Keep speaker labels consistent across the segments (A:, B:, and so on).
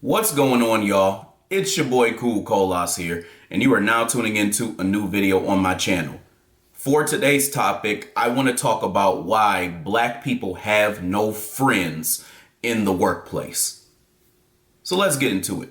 A: What's going on, y'all? It's your boy Cool Colas here, and you are now tuning into a new video on my channel. For today's topic, I want to talk about why black people have no friends in the workplace. So let's get into it.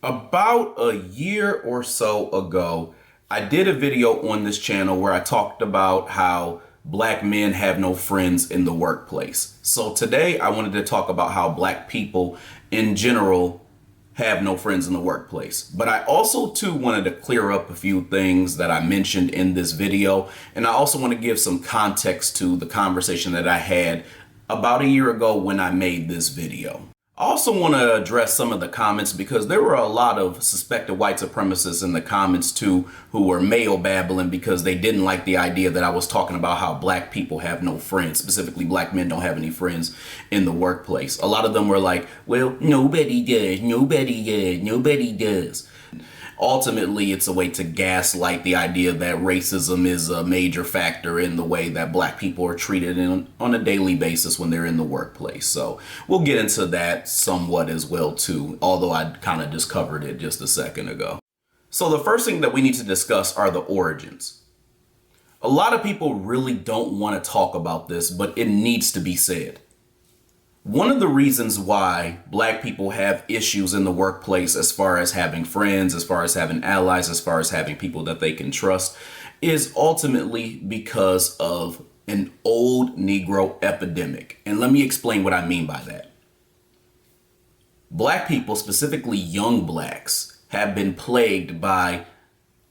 A: About a year or so ago, I did a video on this channel where I talked about how black men have no friends in the workplace. So today I wanted to talk about how black people in general have no friends in the workplace. But I also too wanted to clear up a few things that I mentioned in this video. And I also want to give some context to the conversation that I had about a year ago when I made this video. I also want to address some of the comments because there were a lot of suspected white supremacists in the comments too who were male babbling because they didn't like the idea that I was talking about how black people have no friends, specifically black men don't have any friends in the workplace. A lot of them were like, well, nobody does. Ultimately, it's a way to gaslight the idea that racism is a major factor in the way that black people are treated on a daily basis when they're in the workplace. So we'll get into that somewhat as well too, although I kind of just covered it just a second ago. So the first thing that we need to discuss are the origins. A lot of people really don't want to talk about this, but it needs to be said. One of the reasons why black people have issues in the workplace as far as having friends, as far as having allies, as far as having people that they can trust, is ultimately because of an old Negro epidemic. And let me explain what I mean by that. Black people, specifically young blacks, have been plagued by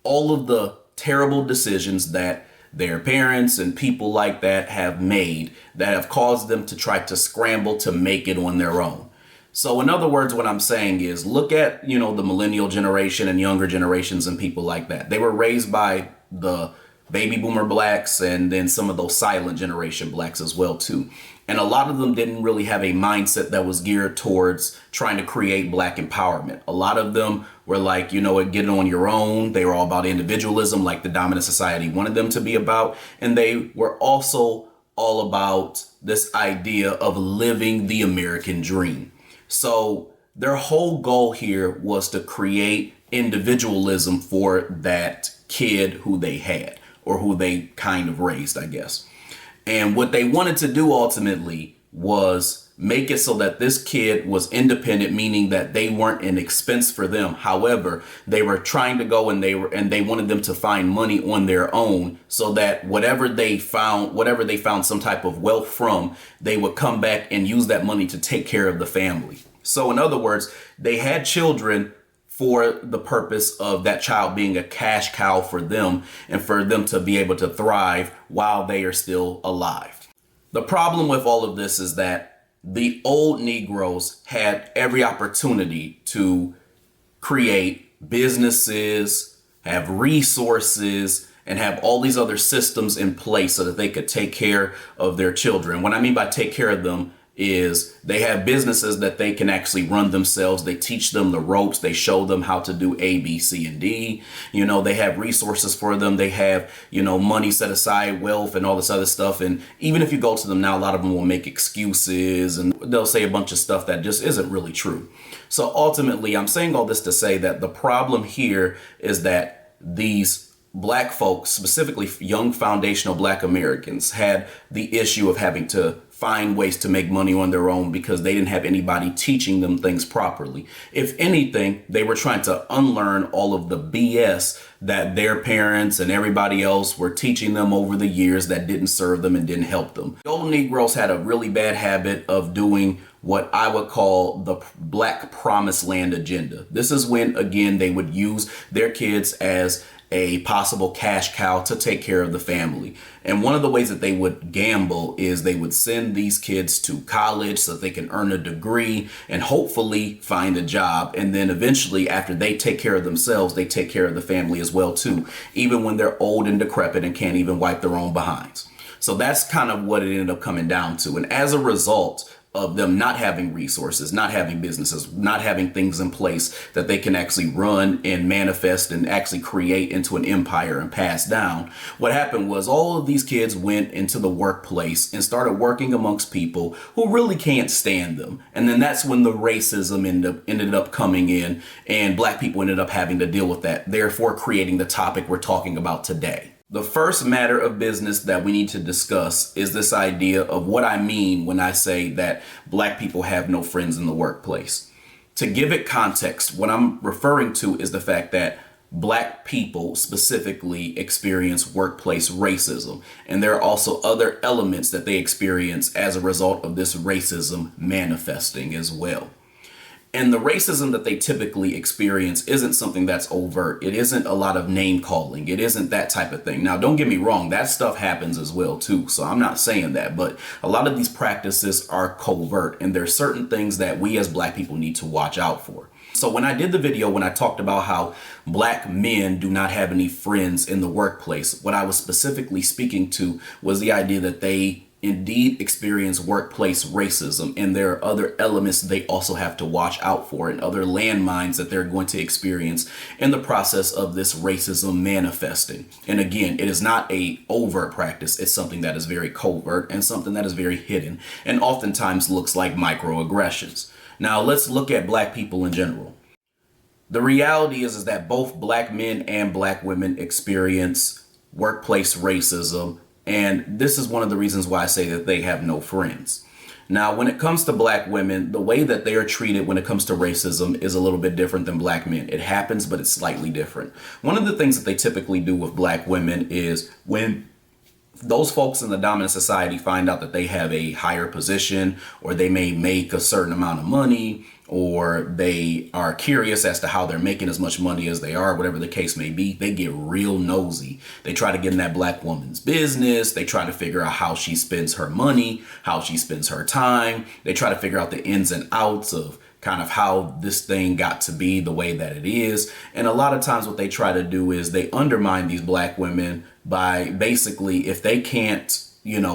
A: all of the terrible decisions that their parents and people like that have made that have caused them to try to scramble to make it on their own. So in other words, what I'm saying is look at, the millennial generation and younger generations and people like that. They were raised by the baby boomer blacks and then some of those silent generation blacks as well too. And a lot of them didn't really have a mindset that was geared towards trying to create black empowerment. A lot of them were like, get it on your own. They were all about individualism, like the dominant society wanted them to be about. And they were also all about this idea of living the American dream. So their whole goal here was to create individualism for that kid who they had or who they kind of raised, I guess. And what they wanted to do ultimately was make it so that this kid was independent, meaning that they weren't an expense for them. However, they were trying to go and they wanted them to find money on their own so that whatever they found some type of wealth from, they would come back and use that money to take care of the family. So in other words, they had children for the purpose of that child being a cash cow for them and for them to be able to thrive while they are still alive. The problem with all of this is that the old Negroes had every opportunity to create businesses, have resources, and have all these other systems in place so that they could take care of their children. What I mean by take care of them is they have businesses that they can actually run themselves. They teach them the ropes. They show them how to do A, B, C, and D. They have resources for them. They have, money set aside, wealth, and all this other stuff. And even if you go to them now, a lot of them will make excuses and they'll say a bunch of stuff that just isn't really true. So ultimately, I'm saying all this to say that the problem here is that these black folks, specifically young foundational black Americans, had the issue of having to find ways to make money on their own because they didn't have anybody teaching them things properly. If anything, they were trying to unlearn all of the BS that their parents and everybody else were teaching them over the years that didn't serve them and didn't help them. The old Negroes had a really bad habit of doing what I would call the Black Promised Land agenda. This is when, again, they would use their kids as a possible cash cow to take care of the family. And one of the ways that they would gamble is they would send these kids to college so that they can earn a degree and hopefully find a job. And then eventually, after they take care of themselves, they take care of the family as well too, even when they're old and decrepit and can't even wipe their own behinds. So that's kind of what it ended up coming down to. And as a result of them not having resources, not having businesses, not having things in place that they can actually run and manifest and actually create into an empire and pass down. What happened was all of these kids went into the workplace and started working amongst people who really can't stand them. And then that's when the racism ended up coming in, and black people ended up having to deal with that, therefore creating the topic we're talking about today. The first matter of business that we need to discuss is this idea of what I mean when I say that black people have no friends in the workplace. To give it context, what I'm referring to is the fact that black people specifically experience workplace racism, and there are also other elements that they experience as a result of this racism manifesting as well. And the racism that they typically experience isn't something that's overt. It isn't a lot of name calling. It isn't that type of thing. Now, don't get me wrong, that stuff happens as well too. So I'm not saying that, but a lot of these practices are covert, and there's certain things that we as black people need to watch out for. So when I did the video, when I talked about how black men do not have any friends in the workplace, what I was specifically speaking to was the idea that they indeed experience workplace racism, and there are other elements they also have to watch out for and other landmines that they're going to experience in the process of this racism manifesting. And again, it is not a overt practice. It's something that is very covert and something that is very hidden and oftentimes looks like microaggressions. Now let's look at black people in general. The reality is that both black men and black women experience workplace racism. And this is one of the reasons why I say that they have no friends. Now, when it comes to black women, the way that they are treated when it comes to racism is a little bit different than black men. It happens, but it's slightly different. One of the things that they typically do with black women is when those folks in the dominant society find out that they have a higher position, or they may make a certain amount of money, or they are curious as to how they're making as much money as they are, whatever the case may be, they get real nosy. They try to get in that black woman's business. They try to figure out how she spends her money, how she spends her time. They try to figure out the ins and outs of kind of how this thing got to be the way that it is. And a lot of times what they try to do is they undermine these black women by basically, if they can't,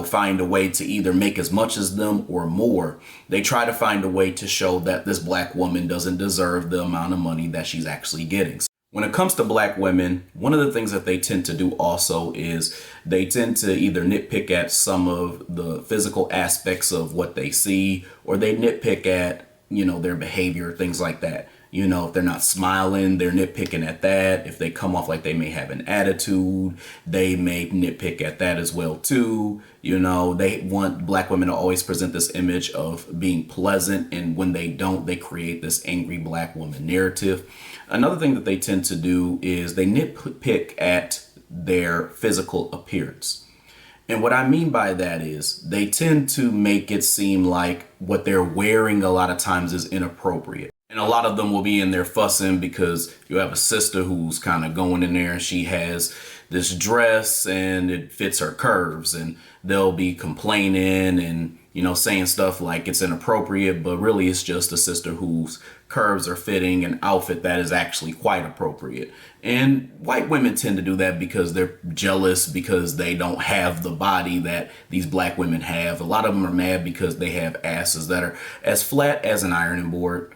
A: find a way to either make as much as them or more, they try to find a way to show that this black woman doesn't deserve the amount of money that she's actually getting. When it comes to black women, one of the things that they tend to do also is they tend to either nitpick at some of the physical aspects of what they see, or they nitpick at, their behavior, things like that. If they're not smiling, they're nitpicking at that. If they come off like they may have an attitude, they may nitpick at that as well too. They want black women to always present this image of being pleasant, and when they don't, they create this angry black woman narrative. Another thing that they tend to do is they nitpick at their physical appearance. And what I mean by that is they tend to make it seem like what they're wearing a lot of times is inappropriate. And a lot of them will be in there fussing because you have a sister who's kind of going in there and she has this dress and it fits her curves, and they'll be complaining and, saying stuff like it's inappropriate, but really it's just a sister whose curves are fitting an outfit that is actually quite appropriate. And white women tend to do that because they're jealous because they don't have the body that these black women have. A lot of them are mad because they have asses that are as flat as an ironing board.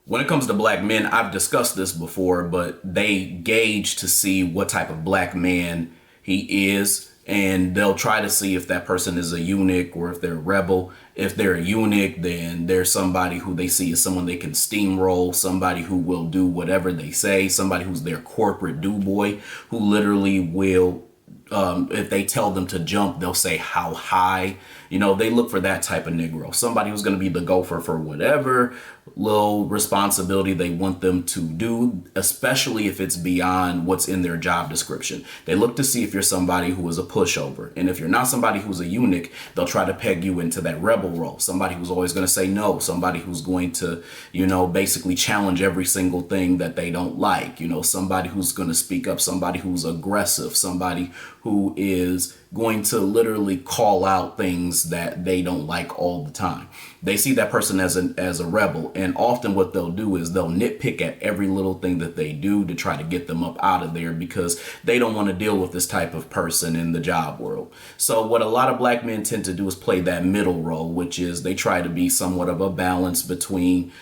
A: When it comes to black men, I've discussed this before, but they gauge to see what type of black man he is, and they'll try to see if that person is a eunuch or if they're a rebel. If they're a eunuch, then they're somebody who they see as someone they can steamroll, somebody who will do whatever they say, somebody who's their corporate do-boy, who literally will, if they tell them to jump, they'll say how high. They look for that type of Negro, somebody who's going to be the gopher for whatever little responsibility they want them to do, especially if it's beyond what's in their job description. They look to see if you're somebody who is a pushover. And if you're not somebody who's a eunuch, they'll try to peg you into that rebel role. Somebody who's always going to say no, somebody who's going to, basically challenge every single thing that they don't like, somebody who's going to speak up, somebody who's aggressive, somebody who is going to literally call out things that they don't like all the time. They see that person as a rebel, and often what they'll do is they'll nitpick at every little thing that they do to try to get them up out of there because they don't want to deal with this type of person in the job world. So what a lot of black men tend to do is play that middle role, which is they try to be somewhat of a balance between,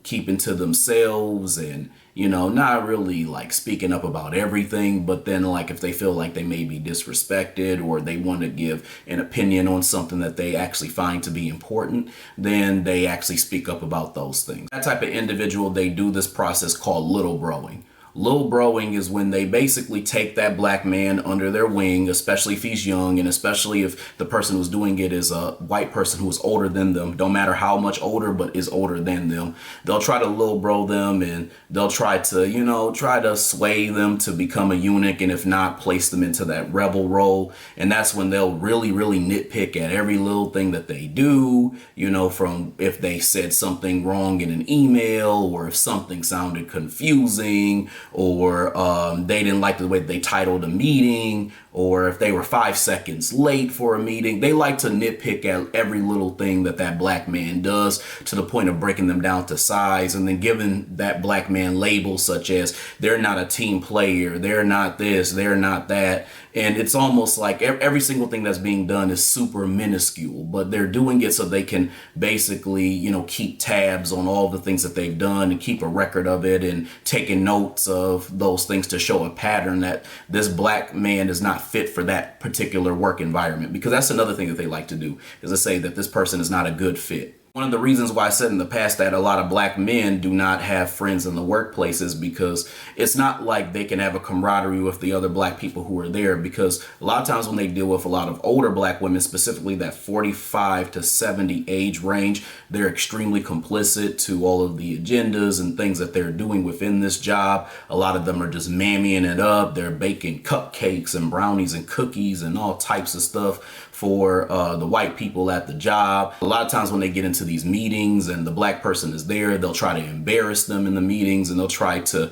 A: keeping to themselves and, not really like speaking up about everything. But then like if they feel like they may be disrespected or they want to give an opinion on something that they actually find to be important, then they actually speak up about those things. That type of individual, they do this process called little broing. Little broing is when they basically take that black man under their wing, especially if he's young, and especially if the person who's doing it is a white person who is older than them. Don't matter how much older, but is older than them. They'll try to little bro them, and they'll try to, try to sway them to become a eunuch, and if not, place them into that rebel role. And that's when they'll really, really nitpick at every little thing that they do, from if they said something wrong in an email, or if something sounded confusing, or they didn't like the way they titled a meeting, or if they were 5 seconds late for a meeting. They like to nitpick at every little thing that black man does, to the point of breaking them down to size, and then giving that black man labels such as they're not a team player, they're not this, they're not that. And it's almost like every single thing that's being done is super minuscule, but they're doing it so they can basically, keep tabs on all the things that they've done and keep a record of it and taking notes of those things to show a pattern that this black man is not fit for that particular work environment. Because that's another thing that they like to do, is to say that this person is not a good fit. One of the reasons why I said in the past that a lot of black men do not have friends in the workplace is because it's not like they can have a camaraderie with the other black people who are there. Because a lot of times when they deal with a lot of older black women, specifically that 45 to 70 age range, they're extremely complicit to all of the agendas and things that they're doing within this job. A lot of them are just mammying it up. They're baking cupcakes and brownies and cookies and all types of stuff for the white people at the job. A lot of times when they get into these meetings and the black person is there, they'll try to embarrass them in the meetings, and they'll try to,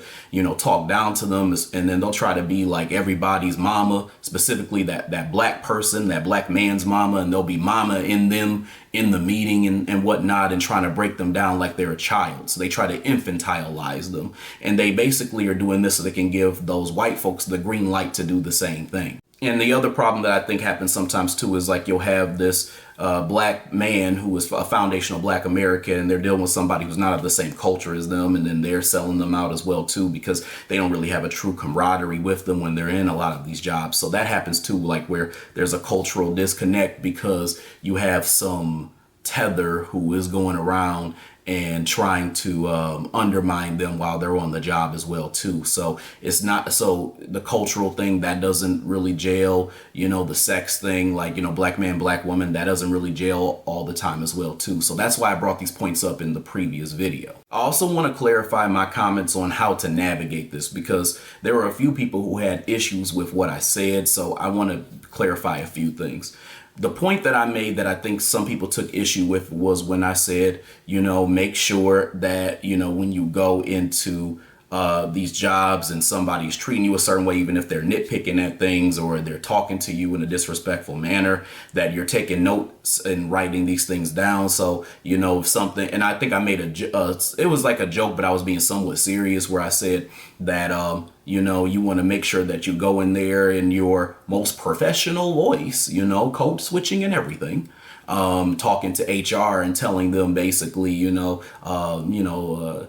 A: talk down to them, and then they'll try to be like everybody's mama, specifically that black person, that black man's mama, and they'll be mama in them in the meeting and whatnot, and trying to break them down like they're a child. So they try to infantilize them, and they basically are doing this so they can give those white folks the green light to do the same thing. And the other problem that I think happens sometimes too is like you'll have this black man who is a foundational black American, and they're dealing with somebody who's not of the same culture as them, and then they're selling them out as well too, because they don't really have a true camaraderie with them when they're in a lot of these jobs. So that happens too, like where there's a cultural disconnect because you have some tether who is going around and trying to undermine them while they're on the job as well too. So it's not, so the cultural thing that doesn't really jail, the sex thing, like, black man, black woman, that doesn't really jail all the time as well too. So that's why I brought these points up in the previous video. I also want to clarify my comments on how to navigate this, because there were a few people who had issues with what I said. So I want to clarify a few things. The point that I made that I think some people took issue with was when I said, make sure that, when you go into these jobs and somebody's treating you a certain way, even if they're nitpicking at things or they're talking to you in a disrespectful manner, that you're taking notes and writing these things down. So, if something, and I think I made it was like a joke, but I was being somewhat serious, where I said that, you want to make sure that you go in there in your most professional voice, code switching and everything. Talking to HR and telling them basically, LaQuisha,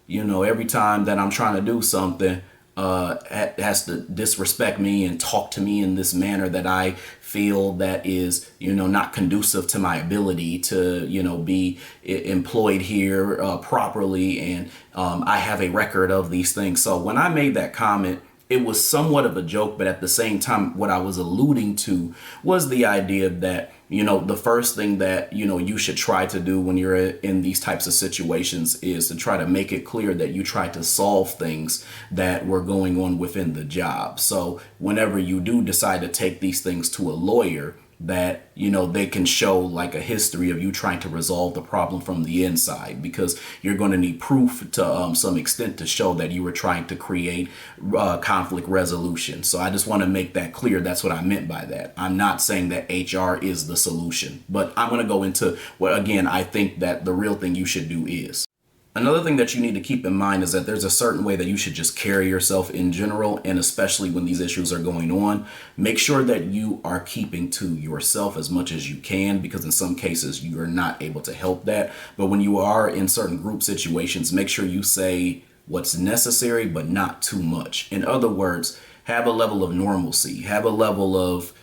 A: every time that I'm trying to do something, has to disrespect me and talk to me in this manner that I feel that is, not conducive to my ability to, be employed here properly. And I have a record of these things. So when I made that comment, it was somewhat of a joke, but at the same time, what I was alluding to was the idea that, the first thing that, you should try to do when you're in these types of situations is to try to make it clear that you try to solve things that were going on within the job. So whenever you do decide to take these things to a lawyer, that, you know, they can show like a history of you trying to resolve the problem from the inside, because you're going to need proof to some extent to show that you were trying to create conflict resolution. So I just want to make that clear. That's what I meant by that. I'm not saying that HR is the solution, but I'm going to go into what, again, I think that the real thing you should do is. Another thing that you need to keep in mind is that there's a certain way that you should just carry yourself in general, and especially when these issues are going on. Make sure that you are keeping to yourself as much as you can, because in some cases you are not able to help that. But when you are in certain group situations, make sure you say what's necessary, but not too much. In other words, have a level of normalcy, have a level of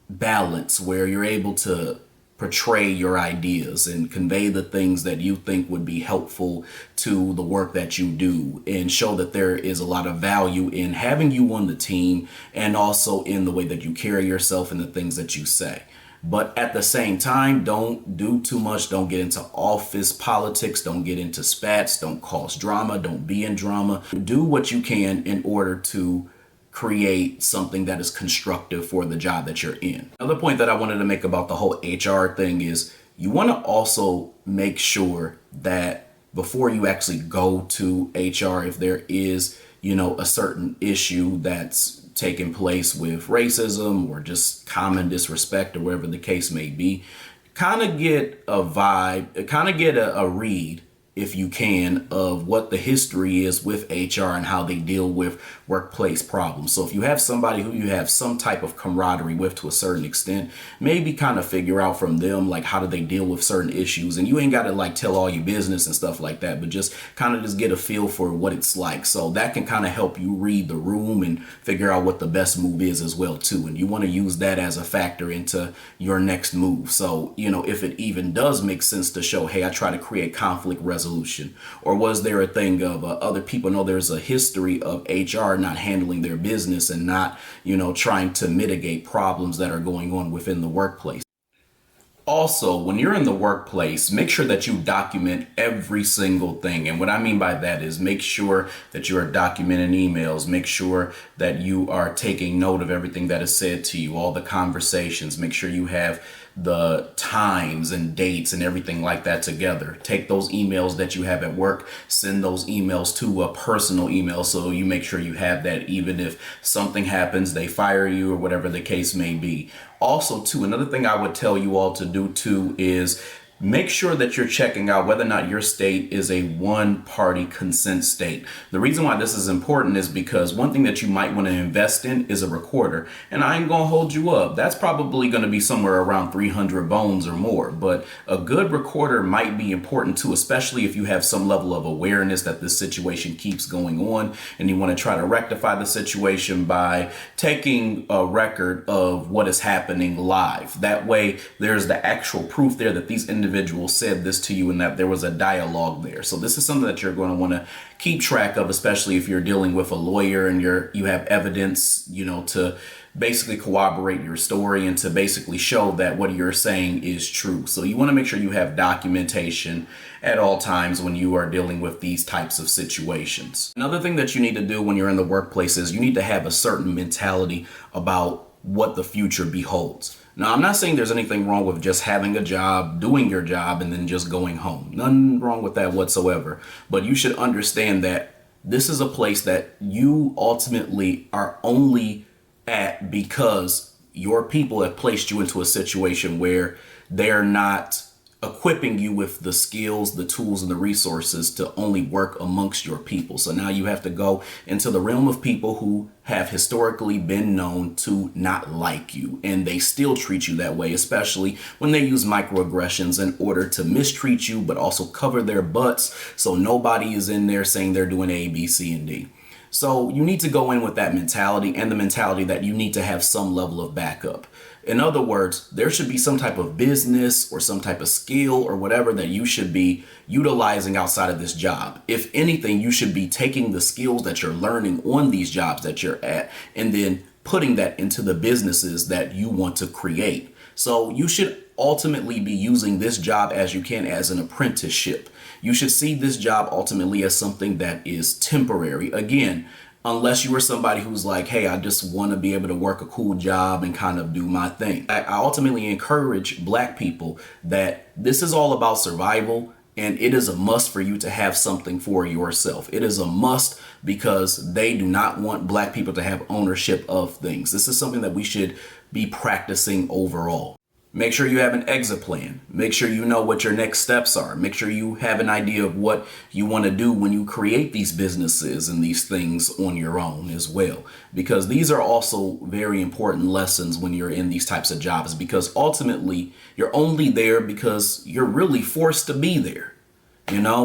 A: balance where you're able to portray your ideas and convey the things that you think would be helpful to the work that you do, and show that there is a lot of value in having you on the team, and also in the way that you carry yourself and the things that you say. But at the same time, don't do too much. Don't get into office politics. Don't get into spats. Don't cause drama. Don't be in drama. Do what you can in order to create something that is constructive for the job that you're in. Another point that I wanted to make about the whole HR thing is you want to also make sure that before you actually go to HR, if there is, you know, a certain issue that's taking place with racism or just common disrespect or whatever the case may be, kind of get a vibe, kind of get a read, if you can, of what the history is with HR and how they deal with workplace problems. So if you have somebody who you have some type of camaraderie with to a certain extent, maybe kind of figure out from them, like, how do they deal with certain issues? And you ain't got to like tell all your business and stuff like that, but just kind of just get a feel for what it's like. So that can kind of help you read the room and figure out what the best move is as well too. And you want to use that as a factor into your next move. So, you know, if it even does make sense to show, hey, I try to create conflict resolution, or was there a thing of other people know there's a history of HR not handling their business and not, you know, trying to mitigate problems that are going on within the workplace. Also, when you're in the workplace, make sure that you document every single thing. And what I mean by that is make sure that you are documenting emails, make sure that you are taking note of everything that is said to you, all the conversations, make sure you have the times and dates and everything like that together. Take those emails that you have at work, send those emails to a personal email, so you make sure you have that even if something happens, they fire you or whatever the case may be. Also, too, another thing I would tell you all to do too is make sure that you're checking out whether or not your state is a one-party consent state. The reason why this is important is because one thing that you might want to invest in is a recorder. And I ain't gonna hold you up. That's probably gonna be somewhere around 300 bones or more. But a good recorder might be important too, especially if you have some level of awareness that this situation keeps going on and you want to try to rectify the situation by taking a record of what is happening live. That way there's the actual proof there that these individual said this to you and that there was a dialogue there. So this is something that you're going to want to keep track of, especially if you're dealing with a lawyer and you have evidence, you know, to basically corroborate your story and to basically show that what you're saying is true. So you want to make sure you have documentation at all times when you are dealing with these types of situations. Another thing that you need to do when you're in the workplace is you need to have a certain mentality about what the future beholds. Now, I'm not saying there's anything wrong with just having a job, doing your job, and then just going home. Nothing wrong with that whatsoever. But you should understand that this is a place that you ultimately are only at because your people have placed you into a situation where they're not equipping you with the skills, the tools, and the resources to only work amongst your people. So now you have to go into the realm of people who have historically been known to not like you, and they still treat you that way, especially when they use microaggressions in order to mistreat you, but also cover their butts so nobody is in there saying they're doing A, B, C, and D. So you need to go in with that mentality, and the mentality that you need to have some level of backup. In other words, there should be some type of business or some type of skill or whatever that you should be utilizing outside of this job. If anything, you should be taking the skills that you're learning on these jobs that you're at and then putting that into the businesses that you want to create. So you should ultimately be using this job as you can as an apprenticeship. You should see this job ultimately as something that is temporary. Again, unless you are somebody who's like, hey, I just want to be able to work a cool job and kind of do my thing. I ultimately encourage Black people that this is all about survival, and it is a must for you to have something for yourself. It is a must because they do not want Black people to have ownership of things. This is something that we should be practicing overall. Make sure you have an exit plan. Make sure you know what your next steps are. Make sure you have an idea of what you want to do when you create these businesses and these things on your own as well. Because these are also very important lessons when you're in these types of jobs, because ultimately you're only there because you're really forced to be there.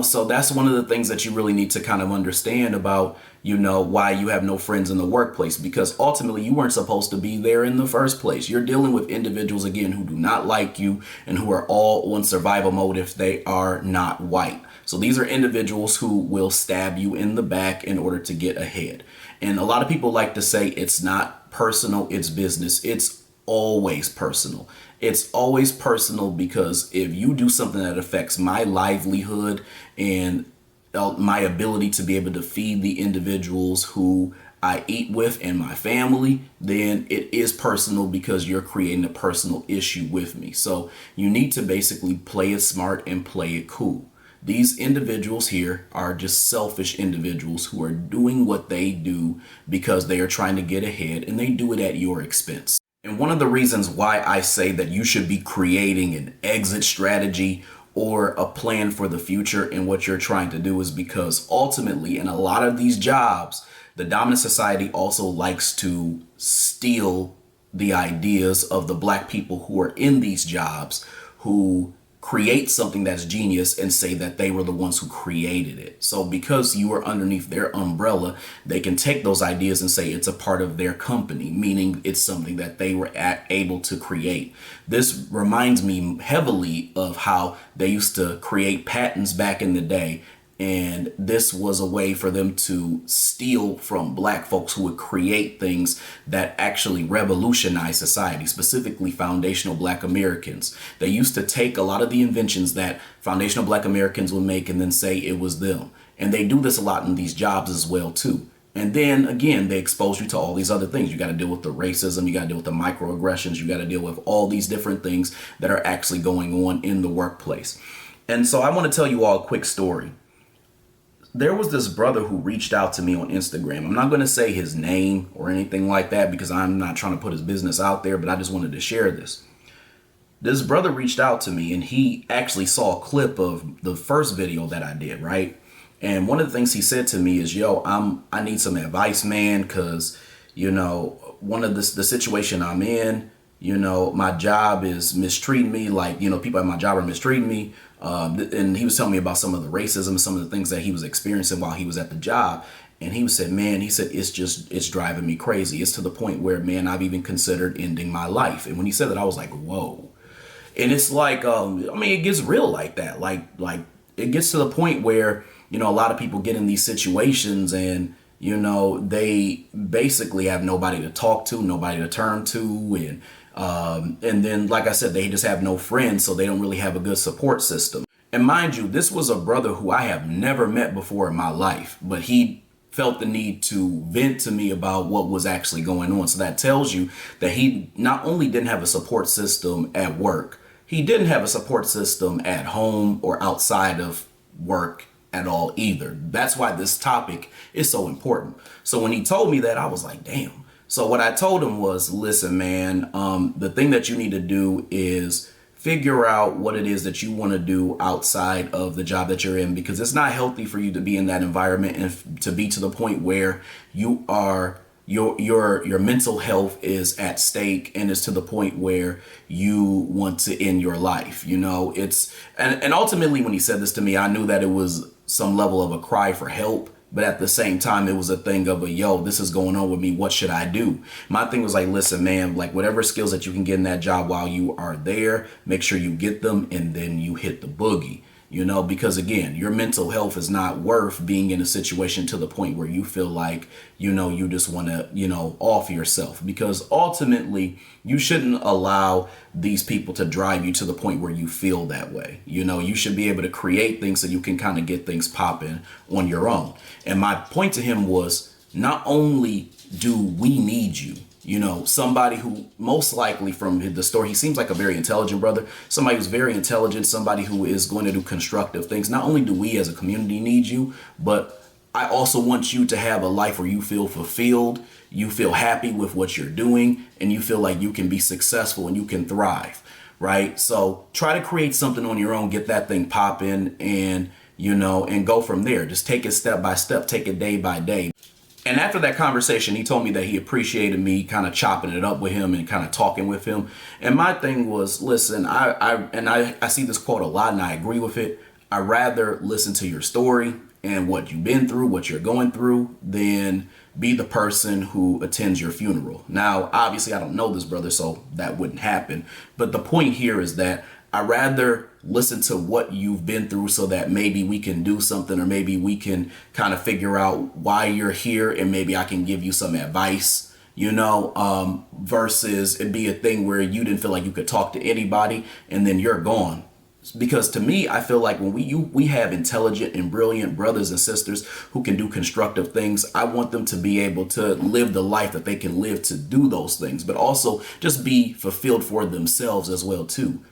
A: So that's one of the things that you really need to kind of understand about, why you have no friends in the workplace, because ultimately you weren't supposed to be there in the first place. You're dealing with individuals, again, who do not like you and who are all on survival mode if they are not white. So these are individuals who will stab you in the back in order to get ahead. And a lot of people like to say it's not personal, it's business. It's always personal. It's always personal, because if you do something that affects my livelihood and my ability to be able to feed the individuals who I eat with and my family, then it is personal, because you're creating a personal issue with me. So you need to basically play it smart and play it cool. These individuals here are just selfish individuals who are doing what they do because they are trying to get ahead, and they do it at your expense. And one of the reasons why I say that you should be creating an exit strategy or a plan for the future in what you're trying to do is because ultimately, in a lot of these jobs, the dominant society also likes to steal the ideas of the Black people who are in these jobs, who create something that's genius and say that they were the ones who created it. So because you are underneath their umbrella, they can take those ideas and say it's a part of their company, meaning it's something that they were able to create. This reminds me heavily of how they used to create patents back in the day. And this was a way for them to steal from Black folks who would create things that actually revolutionize society, specifically foundational Black Americans. They used to take a lot of the inventions that foundational Black Americans would make and then say it was them. And they do this a lot in these jobs as well, too. And then again, they expose you to all these other things. You got to deal with the racism. You got to deal with the microaggressions. You got to deal with all these different things that are actually going on in the workplace. And so I want to tell you all a quick story. There was this brother who reached out to me on Instagram. I'm not going to say his name or anything like that because I'm not trying to put his business out there, but I just wanted to share this. This brother reached out to me, and he actually saw a clip of the first video that I did, right? And one of the things he said to me is, I need some advice, man, because, one of the situation I'm in, my job is mistreating me, like, people at my job are mistreating me. And he was telling me about some of the racism, some of the things that he was experiencing while he was at the job. And he said, it's driving me crazy. It's to the point where, man, I've even considered ending my life. And when he said that, I was like, whoa. And it's like, it gets real like that. Like it gets to the point where, a lot of people get in these situations and, they basically have nobody to talk to, nobody to turn to. And then, like I said, they just have no friends, so they don't really have a good support system. And mind you, this was a brother who I have never met before in my life, but he felt the need to vent to me about what was actually going on. So that tells you that he not only didn't have a support system at work, he didn't have a support system at home or outside of work at all either. That's why this topic is so important. So when he told me that, I was like, damn. So what I told him was, listen, man, the thing that you need to do is figure out what it is that you want to do outside of the job that you're in, because it's not healthy for you to be in that environment and to be to the point where you are your mental health is at stake and it's to the point where you want to end your life. It's and ultimately when he said this to me, I knew that it was some level of a cry for help. But at the same time, it was a thing of this is going on with me. What should I do? My thing was like, listen, man, like whatever skills that you can get in that job while you are there, make sure you get them and then you hit the boogie, because again, your mental health is not worth being in a situation to the point where you feel like, you just want to, off yourself, because ultimately you shouldn't allow these people to drive you to the point where you feel that way. You should be able to create things so you can kind of get things popping on your own. And my point to him was, not only do we need you, you know, somebody who most likely from the story, he seems like a very intelligent brother, somebody who's very intelligent, somebody who is going to do constructive things. Not only do we as a community need you, but I also want you to have a life where you feel fulfilled, you feel happy with what you're doing, and you feel like you can be successful and you can thrive, right? So try to create something on your own, get that thing popping, and, you know, and go from there. Just take it step by step, take it day by day. And after that conversation, he told me that he appreciated me kind of chopping it up with him and kind of talking with him. And my thing was, listen, I see this quote a lot and I agree with it. I rather listen to your story and what you've been through, what you're going through, than be the person who attends your funeral. Now, obviously, I don't know this brother, so that wouldn't happen. But the point here is that I rather listen to what you've been through so that maybe we can do something, or maybe we can kind of figure out why you're here and maybe I can give you some advice, you know, versus it be a thing where you didn't feel like you could talk to anybody and then you're gone. Because to me, I feel like when we have intelligent and brilliant brothers and sisters who can do constructive things, I want them to be able to live the life that they can live to do those things, but also just be fulfilled for themselves as well too.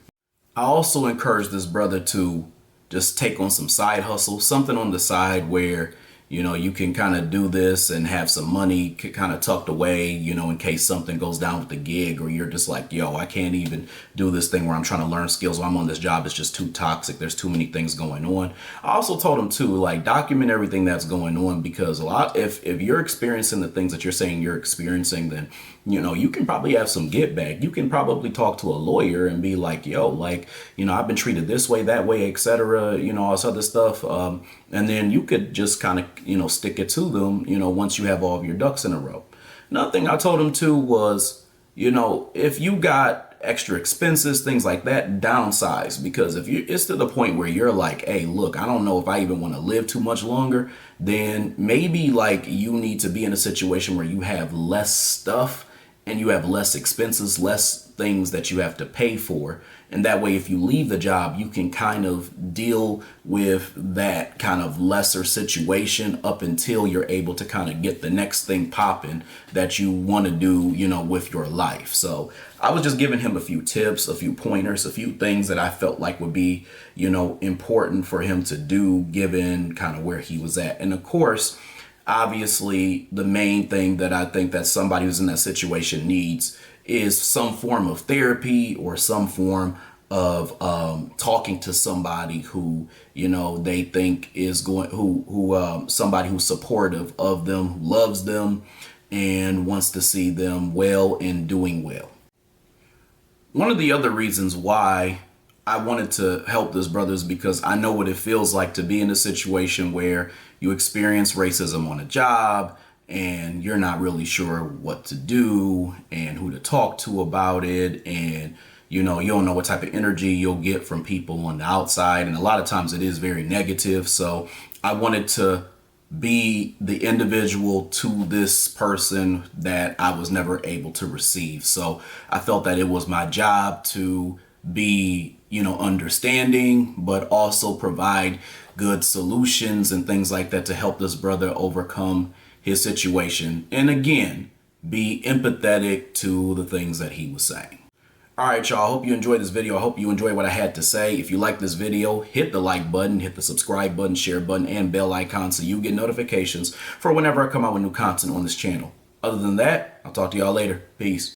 A: I also encourage this brother to just take on some side hustle, something on the side where, you know, you can kind of do this and have some money kind of tucked away, you know, in case something goes down with the gig, or you're just like, yo, I can't even do this thing where I'm trying to learn skills while I'm on this job. It's just too toxic. There's too many things going on. I also told him too, like, document everything that's going on, because a lot, if you're experiencing the things that you're saying you're experiencing, then, you know, you can probably have some get back. You can probably talk to a lawyer and be like, yo, like, you know, I've been treated this way, that way, etc., you know, all this other stuff. And then you could just kind of, you know, stick it to them, you know, once you have all of your ducks in a row. Another thing I told him too was, you know, if you got extra expenses, things like that, downsize. Because if it's to the point where you're like, hey, look, I don't know if I even want to live too much longer, then maybe like you need to be in a situation where you have less stuff and you have less expenses, less things that you have to pay for. And that way, if you leave the job, you can kind of deal with that kind of lesser situation up until you're able to kind of get the next thing popping that you want to do, you know, with your life. So I was just giving him a few tips, a few pointers, a few things that I felt like would be, you know, important for him to do given kind of where he was at. And of course, obviously, the main thing that I think that somebody who's in that situation needs is some form of therapy or some form of talking to somebody who, you know, they think is going, somebody who's supportive of them, who loves them and wants to see them well and doing well. One of the other reasons why I wanted to help this brother is because I know what it feels like to be in a situation where you experience racism on a job and you're not really sure what to do and who to talk to about it. And, you know, you don't know what type of energy you'll get from people on the outside. And a lot of times it is very negative. So I wanted to be the individual to this person that I was never able to receive. So I felt that it was my job to be, you know, understanding, but also provide good solutions and things like that to help this brother overcome his situation. And again, be empathetic to the things that he was saying. All right, y'all, I hope you enjoyed this video. I hope you enjoyed what I had to say. If you like this video, hit the like button, hit the subscribe button, share button, and bell icon so you get notifications for whenever I come out with new content on this channel. Other than that, I'll talk to y'all later. Peace.